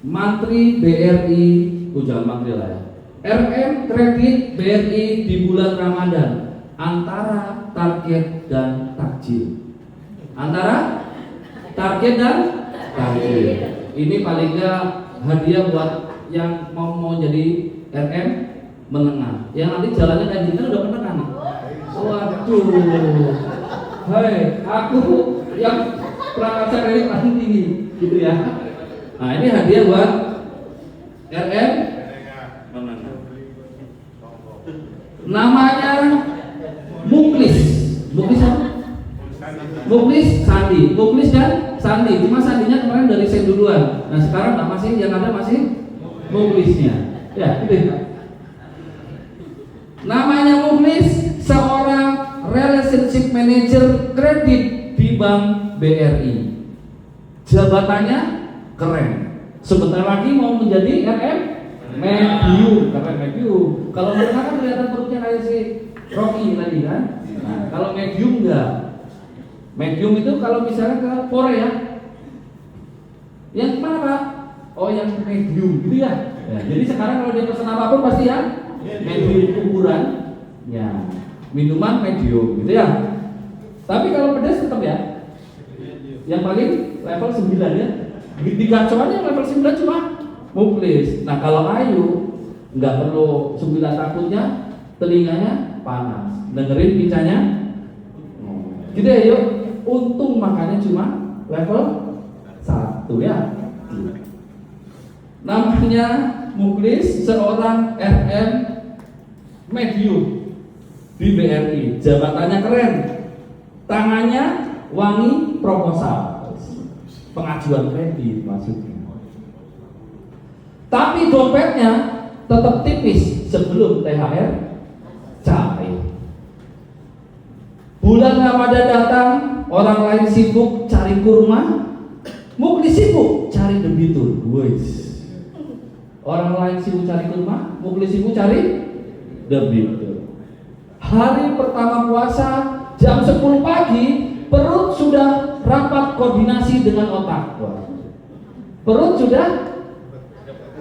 Mantri BRI, jangan mantri lah ya. RM kredit BRI di bulan Ramadan antara target dan takjil. Antara target dan takjil. Ini paling enggak hadiah buat yang mau jadi RM menengah. Yang nanti jalannya kayak gini kan udah menengah nih. Waduh. Hai, aku yang prakarsa kredit paling tinggi gitu ya. Nah, ini hadiah buat RM menengah. Namanya Muklis. Muklis apa? Muklis Sandi. Muklis dan Sandi. Cuma Sandinya kemarin dari saya duluan. Nah, sekarang masih yang ada masih Muklisnya. Ya, gitu. Namanya Muklis, seorang relationship manager kredit di Bank BRI. Jabatannya keren. Sebentar lagi mau menjadi RM medium, keren medium. Kalau mereka kan kelihatan perutnya kayak si Rocky tadi kan. Nah, kalau medium enggak. Medium itu kalau misalnya ke Korea. Yang mana Pak? Oh, yang medium gitu ya. Jadi sekarang kalau dia pesan apapun pasti yang medium ukuran. Ya, minuman medium gitu ya. Tapi kalau pedas tetap ya. Yang paling level 9 ya. Di gacoannya level 9 cuma Muklis. Nah, kalau Ayu nggak perlu 9 takutnya, telinganya panas, dengerin pincanya. Gitu ya, yuk. Untung makanya cuma level 1 ya. Namanya Muklis, seorang RM medium di BRI. Jabatannya keren. Tangannya wangi proposal. Pengajuan kredit maksudnya. Tapi dompetnya tetap tipis sebelum THR cair. Bulan Ramadan datang, orang lain sibuk cari kurma, Muklis sibuk cari debitur. Orang lain sibuk cari kurma, Muklis sibuk cari debitur. Hari pertama puasa jam 10 pagi, perut sudah rapat koordinasi dengan otak. Perut sudah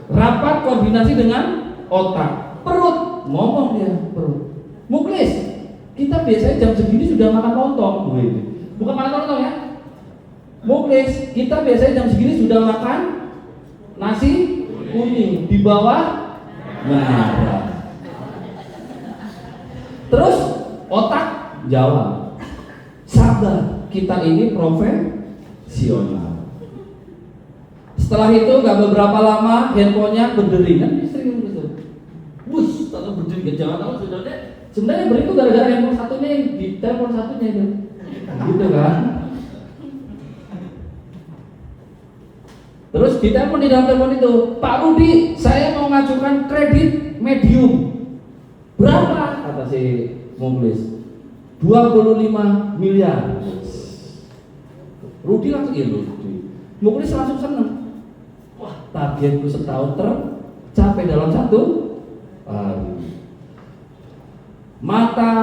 rapat koordinasi dengan otak. Perut ngomong dia, perut. Muklis, kita biasanya jam segini sudah makan lontong. Bukan makan lontong ya. Muklis, kita biasanya jam segini sudah makan nasi kuning di bawah menara. Terus otak jawab, sabar, kita ini profesional. Setelah itu gak beberapa lama handphonenya berdering kan, sering gitu. Wush, kalau berdering gak jangan tahu sebenarnya berdering itu gara-gara handphone satunya yang di telepon satunya itu, gitu kan. Terus di telepon, di dalam telepon itu, Pak Rudi, saya mau ngajukan kredit medium. Berapa? Kata si Muklis. 25 miliar. Rudi langsung Muklis langsung seneng. Wah, targetku setahun tercapai dalam 1 hari. Mata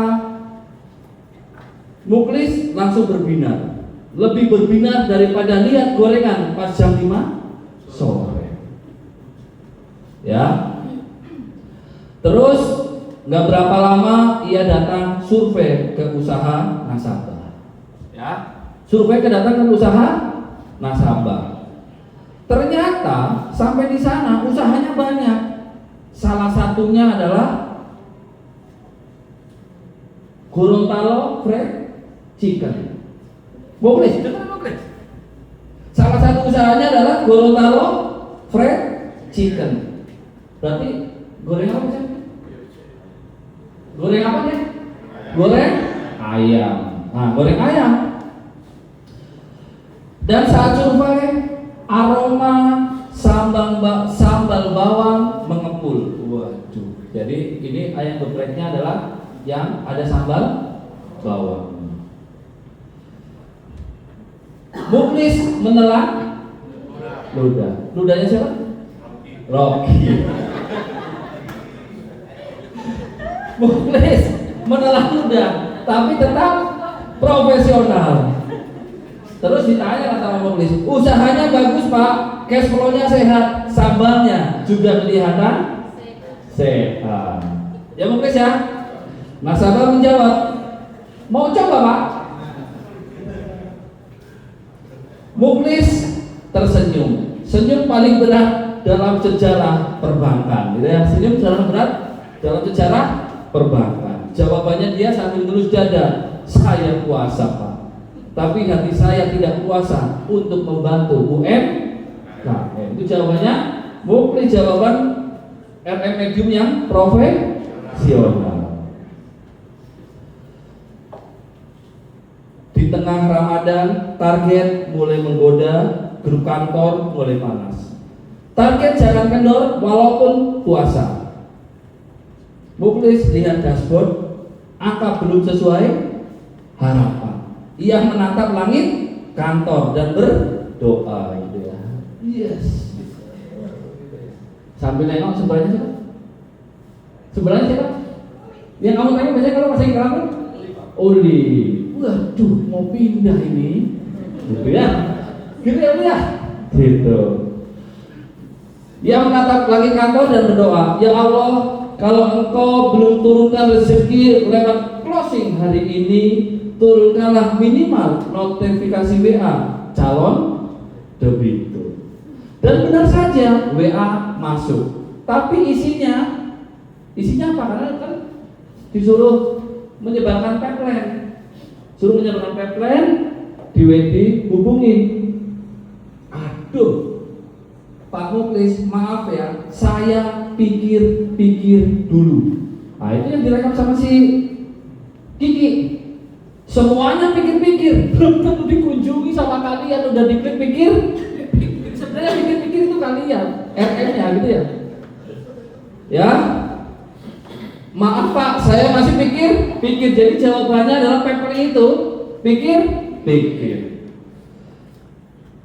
Muklis langsung berbinar. Lebih berbinar daripada lihat gorengan pas jam 5 sore. Ya. Terus nggak berapa lama ia datang survei ke usaha nasabah. Ya. Survei kedatangan usaha nasabah. Ternyata sampai di sana usahanya banyak. Salah satunya adalah Gorontalo Fried Chicken. Muklis, dengar Muklis. Salah satu usahanya adalah Gorontalo Fried Chicken. Berarti goreng apa sih? Goreng apa nih? Goreng ayam. Nah, goreng ayam. Dan saat survei, aroma sambal bawang mengepul. Waduh. Jadi ini ayam gepreknya adalah yang ada sambal bawang. Muklis menelan ludah. Ludahnya siapa? Rocky. Muklis menelan ludah, tapi tetap profesional. Terus ditanya kata Muklis, usahanya bagus Pak, cash flow-nya sehat, sambalnya juga kelihatan sehat. Ya Muklis ya. Nasabah menjawab, mau coba Pak? Muklis tersenyum. Senyum paling berat dalam sejarah perbankan. Gitu ya. Senyum paling berat dalam sejarah perbankan. Jawabannya dia sambil ngelus dada, saya puasa Pak. Tapi hati saya tidak puasa untuk membantu UMKM. Itu jawabannya. Muklis jawaban RM Medium yang profesional. Di tengah Ramadan, target mulai menggoda, grup kantor mulai panas. Target jangan kendor walaupun puasa. Muklis lihat dashboard, angka belum sesuai harapan. Ia menatap langit kantor dan berdoa gitu ya. Yes. Sambil nengok sebelahnya siapa? Sebelahnya siapa? Yang kamu tanya biasanya kalau masih ngelamun? Uli. Waduh, mau pindah ini. Gitu ya. Gitu ya. Gitu. Ia menatap langit kantor dan berdoa, ya Allah, kalau Engkau belum turunkan rezeki lewat closing hari ini, turunkanlah minimal notifikasi WA calon debitur. Dan benar saja WA masuk. Tapi isinya apa? Karena kan disuruh menyebarkan pipeline. Suruh menyebarkan pipeline, di WD hubungin. Aduh, Pak Muklis, maaf ya, saya pikir-pikir dulu. Nah itu yang direkam sama si Kiki. Semuanya pikir-pikir, belum tentu dikunjungi sama kalian, udah diklik pikir. Sebenarnya pikir-pikir itu kalian, RM-nya gitu ya. Ya, maaf Pak, saya masih pikir. Jadi jawabannya adalah paper itu pikir.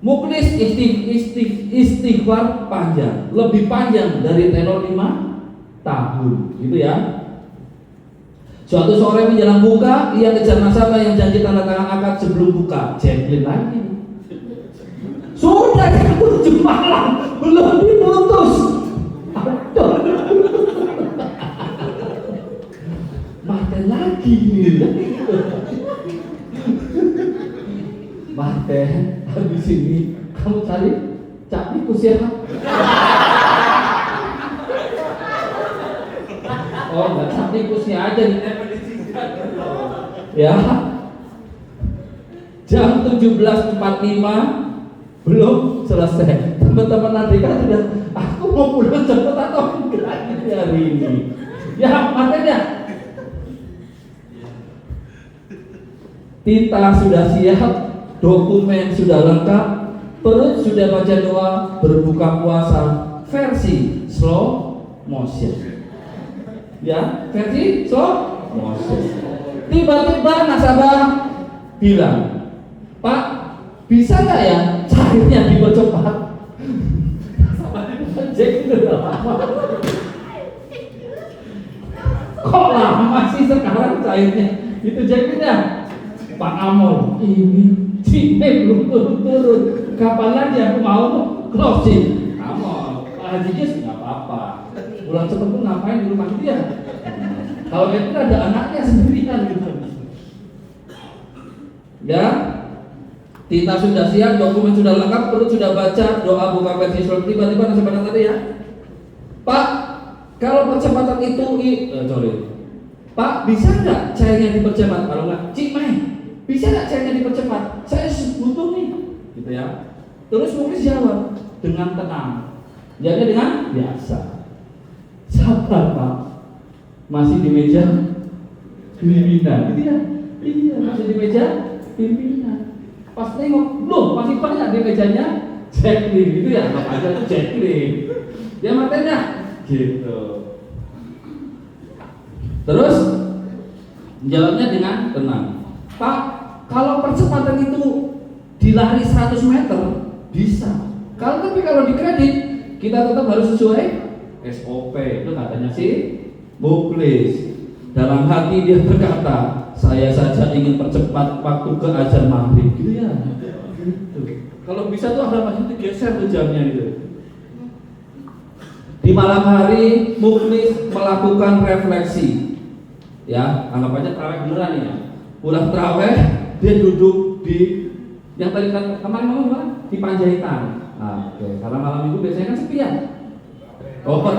Muklis istighfar panjang, lebih panjang dari tenor 5 tahun, gitu ya. Suatu sore menjelang buka, ia kejar nasabah yang janji tanda tangan akad sebelum buka. Jacqueline lagi. Sudah jam 7 malam, belum diputus. Aduh. Mati lagi. Mati, habis ini kamu cari tikus ya? Oh, enggak cak tikusnya aja ditempel di sini. Ya. Jam 17.45 belum selesai. Teman-teman nanti kan sudah, aku mau pulang cepat atau enggak hari ini. Ya, makanya tinta sudah siap, dokumen sudah lengkap, perut sudah baca doa, berbuka puasa versi slow motion. Ya, versi slow motion. Tiba-tiba nasabah bilang, Pak, bisa nggak ya cairnya dipercepat? Kok lama sih sekarang cairnya? Itu Jacknya, Pak Amol, ini Cime belum turun. Kapan lagi aku mau closing? Amol, Pak Haji Jis nggak apa-apa. Pulang cepet tuh ngapain di rumah dia? Kalau itu ada anaknya sendirian gitu. Ya, tinta sudah siap, dokumen sudah lengkap, perut sudah baca, doa buka versi slow. Tiba-tiba nasabah tadi ya, Pak, kalau percepatan itu, Pak, bisa nggak cairnya dipercepat? Kalau nggak, Cik Mai, bisa nggak cairnya dipercepat? Saya butuh nih, gitu ya. Terus Muklis jawab dengan tenang, jawabnya dengan biasa. Sabar Pak, masih di meja pimpinan, gitu ya? Iya, masih di meja pimpinan. Pas nengok, belum, masih banyak di mejanya Jacqueline, gitu ya? Makanya tuh Jacqueline. Dia matanya, gitu. Terus jawabnya dengan tenang, Pak, kalau percepatan itu dilari 100 meter bisa. Tapi kalau di kredit kita tetap harus sesuai SOP. Itu katanya si Muklis. Dalam hati dia berkata, saya saja ingin percepat waktu ke azan maghrib, gitu ya. Gitu. Kalau bisa tuh ada masjid digeser tuh jamnya gitu. Di malam hari muklis melakukan refleksi. Ya, anggap aja tarawih beneran ya. Pulang tarawih dia duduk di yang tadi kemarin ngomong gimana? Di Panjaitan. Nah, oke. Karena malam itu biasanya kan sepian. Oh, Pak,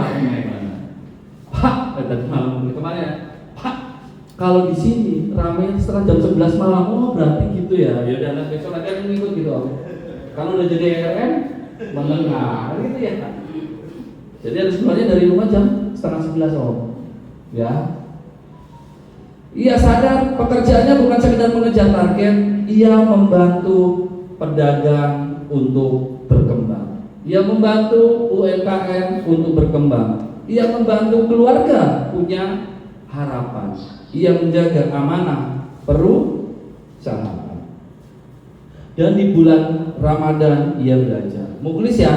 tadi malam kemarin ya. Pak, kalau di sini ramai setelah jam 11 malam, oh berarti gitu ya. Ya udah, besok lagi aku ngikut gitu. Kalau udah jadi RM, mendengar gitu ya kan. Jadi harus keluarnya dari rumah jam setengah 11 ya. Ia sadar pekerjaannya bukan sekedar mengejar target, ia membantu pedagang untuk berkembang. Ia membantu UMKM untuk berkembang. Ia membantu keluarga punya harapan. Ia menjaga amanah perusahaan. Dan di bulan Ramadan ia belajar. Muklis ya,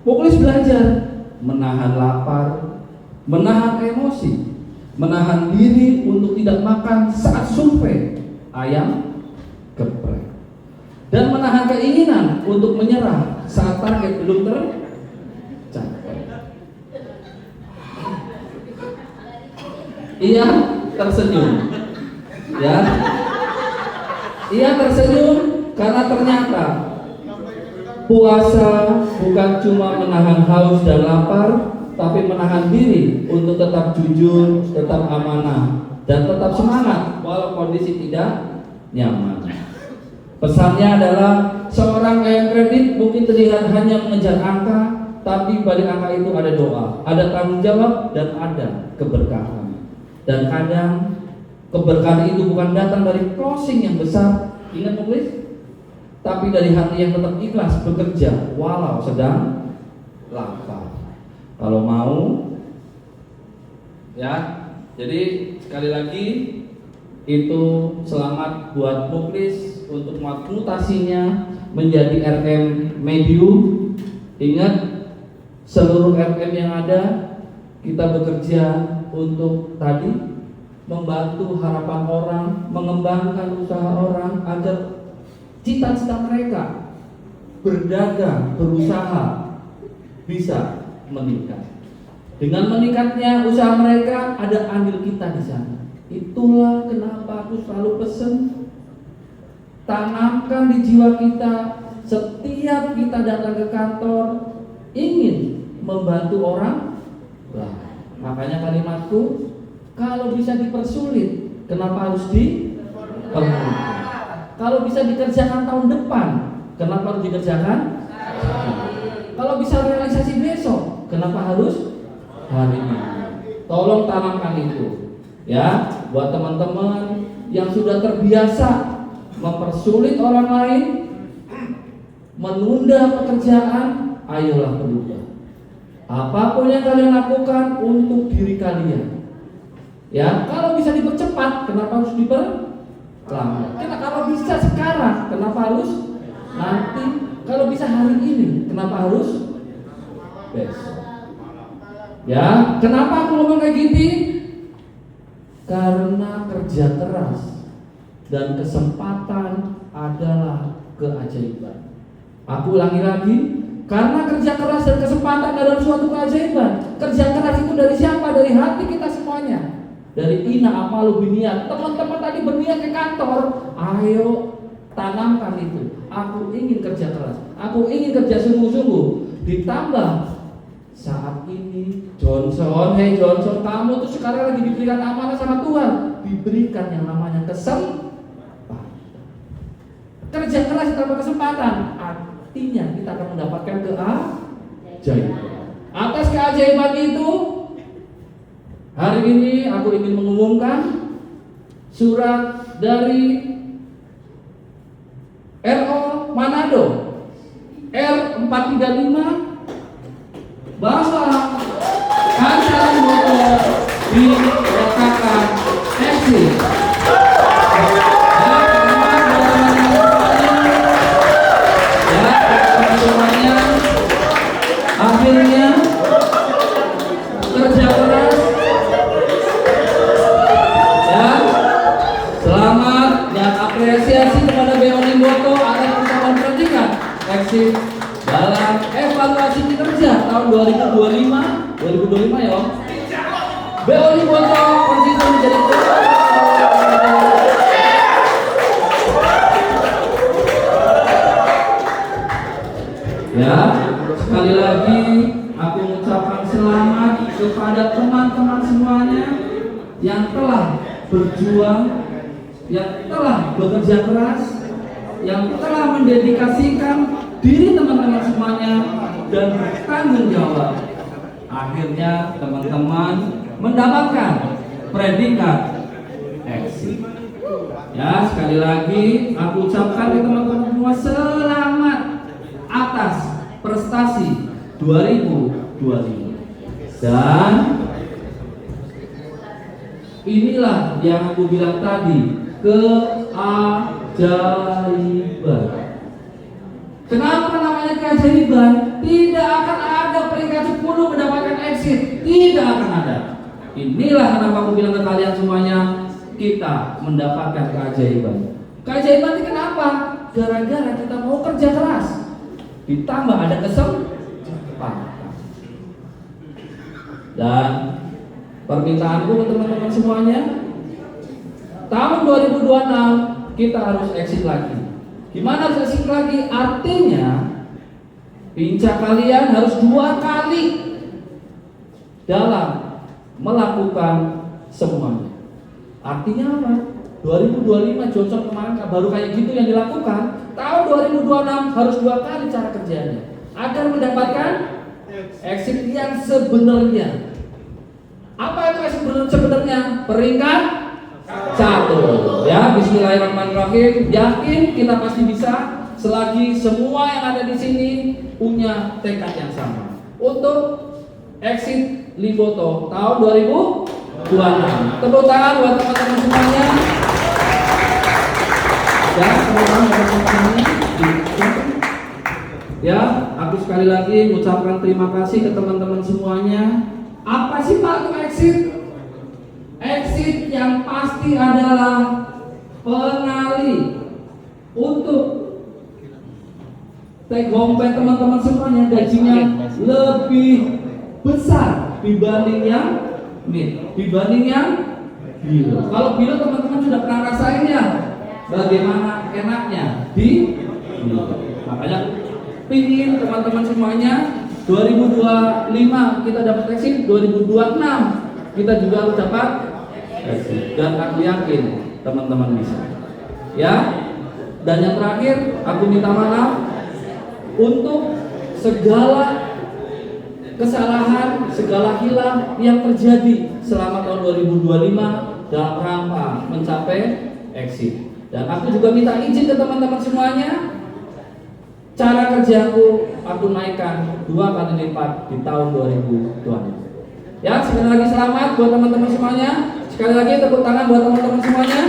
muklis belajar menahan lapar, menahan emosi, menahan diri untuk tidak makan saat survei ayam geprek, dan menahan keinginan untuk menyerah saat target belum tercapai. Ia tersenyum, ya. Ia tersenyum karena ternyata puasa bukan cuma menahan haus dan lapar, tapi menahan diri untuk tetap jujur, tetap amanah, dan tetap semangat walau kondisi tidak nyaman. Pesannya adalah seorang ayam kredit mungkin terlihat hanya mengejar angka, tapi balik angka itu ada doa, ada tanggung jawab, dan ada keberkahan. Dan kadang keberkahan itu bukan datang dari closing yang besar, ingat muklis, tapi dari hati yang tetap ikhlas bekerja walau sedang lapar. Kalau mau, ya. Jadi sekali lagi itu selamat buat muklis untuk mutasinya menjadi RM medium. Ingat, seluruh RM yang ada kita bekerja untuk tadi membantu harapan orang, mengembangkan usaha orang agar cita-cita mereka berdagang, berusaha bisa meningkat. Dengan meningkatnya usaha mereka ada andil kita di sana. Itulah kenapa aku selalu pesen, tanamkan di jiwa kita setiap kita datang ke kantor ingin membantu orang. Makanya kalimatku, kalau bisa dipersulit, kenapa harus dipermudah? Kalau bisa dikerjakan tahun depan, kenapa harus dikerjakan? Kalau bisa realisasi besok, kenapa harus hari ini? Tolong tanamkan itu, ya, buat teman-teman yang sudah terbiasa mempersulit orang lain, menunda pekerjaan, ayolah berubah. Apapun yang kalian lakukan untuk diri kalian, ya, kalau bisa dipercepat, kenapa harus diperlambat? Kita kalau bisa sekarang, kenapa harus nanti? Kalau bisa hari ini, kenapa harus besok? Ya, kenapa aku ngomong kayak gini? Karena kerja keras dan kesempatan adalah keajaiban. Aku ulangi lagi, karena kerja keras dan kesempatan adalah suatu keajaiban. Kerja keras itu dari siapa? Dari hati kita semuanya. Dari ina amalu biniat. Teman-teman tadi berniat ke kantor, ayo tanamkan itu. Aku ingin kerja keras, aku ingin kerja sungguh-sungguh. Ditambah saat ini Johnson, hey Johnson, kamu tuh sekarang lagi diberikan amanah sama Tuhan, diberikan yang namanya kesempatan. Kerja keras ditambah kesempatan, artinya kita akan mendapatkan keajaiban. Atas keajaiban itu, hari ini aku ingin mengumumkan surat dari RO Manado R435 bahwa kantor motor dinyatakan eksis. Semuanya akhirnya kerja keras, ya, selamat dan apresiasi kepada Beoni Boto atas ucapan perhatikan. evaluasi kinerja tahun 2025 ya Om. BO Liboto konsisten menjadi ya. Sekali lagi aku mengucapkan selamat kepada teman-teman semuanya yang telah berjuang, yang telah bekerja keras, yang telah mendedikasikan diri teman-teman semuanya dan bertanggung jawab. Akhirnya teman-teman mendapatkan predikat exit. Ya, sekali lagi aku ucapkan ke teman-teman semua selamat atas prestasi 2025. Dan inilah yang aku bilang tadi, keajaiban. Kenapa namanya keajaiban? Tidak akan ada peringkat 10 mendapatkan exit, tidak akan ada. Inilah kenapa aku bilang ke kalian semuanya, kita mendapatkan keajaiban. Keajaiban itu kenapa? Gara-gara kita mau kerja keras, ditambah ada kesempatan. Dan permintaanku ke teman-teman semuanya, tahun 2026 kita harus exit lagi. Gimana harus exit lagi? Artinya pincak kalian harus 2 kali dalam melakukan semuanya. Artinya apa? 2025 Johnson kemarin baru kayak gitu yang dilakukan. Tahun 2026 harus 2 kali cara kerjanya agar mendapatkan exit yang sebenarnya. Apa itu exit sebenarnya? Peringkat 1. Ya, bismillahirrahmanirrahim. Yakin kita pasti bisa selagi semua yang ada di sini punya tekad yang sama untuk exit Liboto tahun 2026. Tepuk tangan buat teman-teman semuanya. Ya, teman-teman semuanya. Ya, aku sekali lagi mengucapkan terima kasih ke teman-teman semuanya. Apa sih Pak itu exit? Exit yang pasti adalah pengalih untuk take home pay teman-teman semuanya gajinya lebih besar dibanding yang mid, dibanding yang below. Kalau below teman-teman sudah pernah rasain ya, bagaimana enaknya di below. Makanya pingin teman-teman semuanya 2025 kita dapat exit, 2026 kita juga harus dapat exit. Dan aku yakin teman-teman bisa. Ya. Dan yang terakhir, aku minta maaf untuk segala kesalahan, segala hilaf yang terjadi selama tahun 2025 dalam rangka mencapai exit. Dan aku juga minta izin ke teman-teman semuanya, cara kerjaku aku naikkan 2 kali lipat di tahun 2020. Ya, sekali lagi selamat buat teman-teman semuanya. Sekali lagi tepuk tangan buat teman-teman semuanya.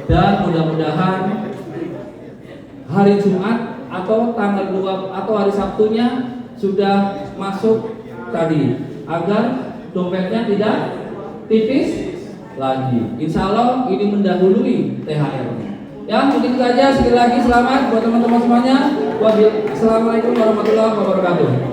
Dan mudah-mudahan hari Jumat atau tanggal 2 atau hari Sabtunya sudah masuk tadi, agar dompetnya tidak tipis lagi. Insya Allah ini mendahului THR. Ya, mungkin saja. Sekali lagi selamat buat teman-teman semuanya. Assalamualaikum warahmatullahi wabarakatuh.